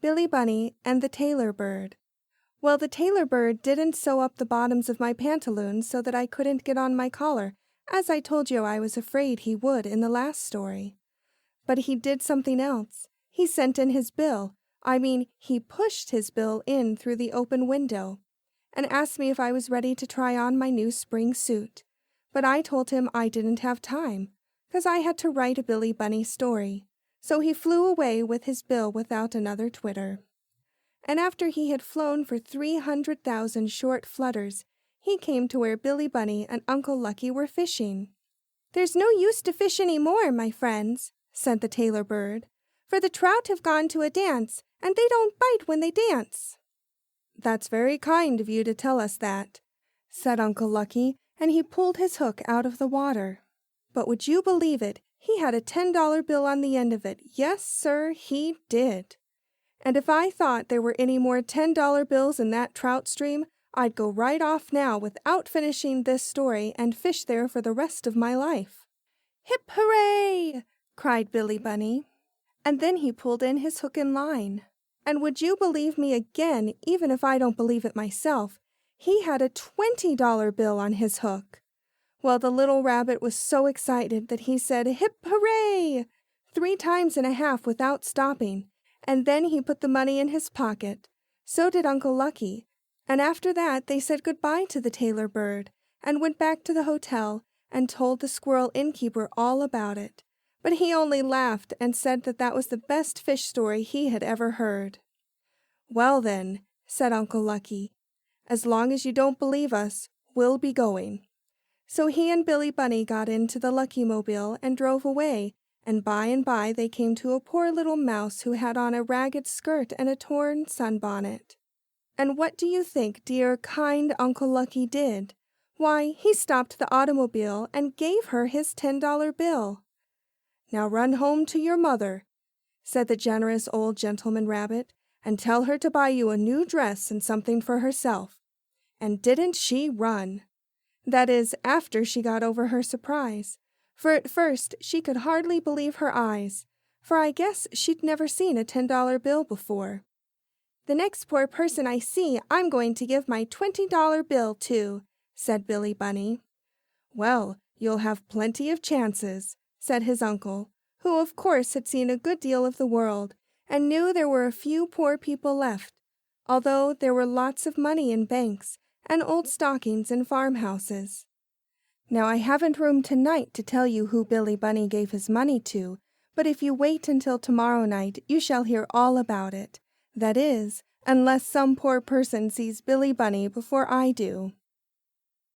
Billy Bunny and the Tailor Bird. Well, the Tailor Bird didn't sew up the bottoms of my pantaloons so that I couldn't get on my collar, as I told you I was afraid he would in the last story. But he did something else. He sent in his bill. He pushed his bill in through the open window and asked me if I was ready to try on my new spring suit. But I told him I didn't have time, 'cause I had to write a Billy Bunny story. So he flew away with his bill without another twitter. And after he had flown for 300,000 short flutters, he came to where Billy Bunny and Uncle Lucky were fishing. "There's no use to fish any more, my friends," said the Tailor Bird, "for the trout have gone to a dance, and they don't bite when they dance." "That's very kind of you to tell us that," said Uncle Lucky, and he pulled his hook out of the water. But would you believe it, he had a $10 bill on the end of it. Yes, sir, he did. And if I thought there were any more $10 bills in that trout stream, I'd go right off now without finishing this story and fish there for the rest of my life. "Hip hooray!" cried Billy Bunny. And then he pulled in his hook and line. And would you believe me again, even if I don't believe it myself, he had a $20 bill on his hook. Well, the little rabbit was so excited that he said, "Hip hooray!" 3 times and a half without stopping, and then he put the money in his pocket. So did Uncle Lucky, and after that they said goodbye to the Tailor Bird and went back to the hotel and told the squirrel innkeeper all about it. But he only laughed and said that that was the best fish story he had ever heard. "Well then," said Uncle Lucky, "as long as you don't believe us, we'll be going." So he and Billy Bunny got into the Lucky Mobile and drove away, and by they came to a poor little mouse who had on a ragged skirt and a torn sunbonnet. And what do you think dear, kind Uncle Lucky did? Why, he stopped the automobile and gave her his $10 bill. "Now run home to your mother," said the generous old gentleman rabbit, "and tell her to buy you a new dress and something for herself." And didn't she run! That is, after she got over her surprise. For at first she could hardly believe her eyes, for I guess she'd never seen a $10 bill before. "The next poor person I see, I'm going to give my $20 bill to," said Billy Bunny. "Well, you'll have plenty of chances," said his uncle, who of course had seen a good deal of the world and knew there were a few poor people left, although there were lots of money in banks and old stockings in farmhouses. Now I haven't room tonight to tell you who Billy Bunny gave his money to, but if you wait until tomorrow night you shall hear all about it. That is, unless some poor person sees Billy Bunny before I do.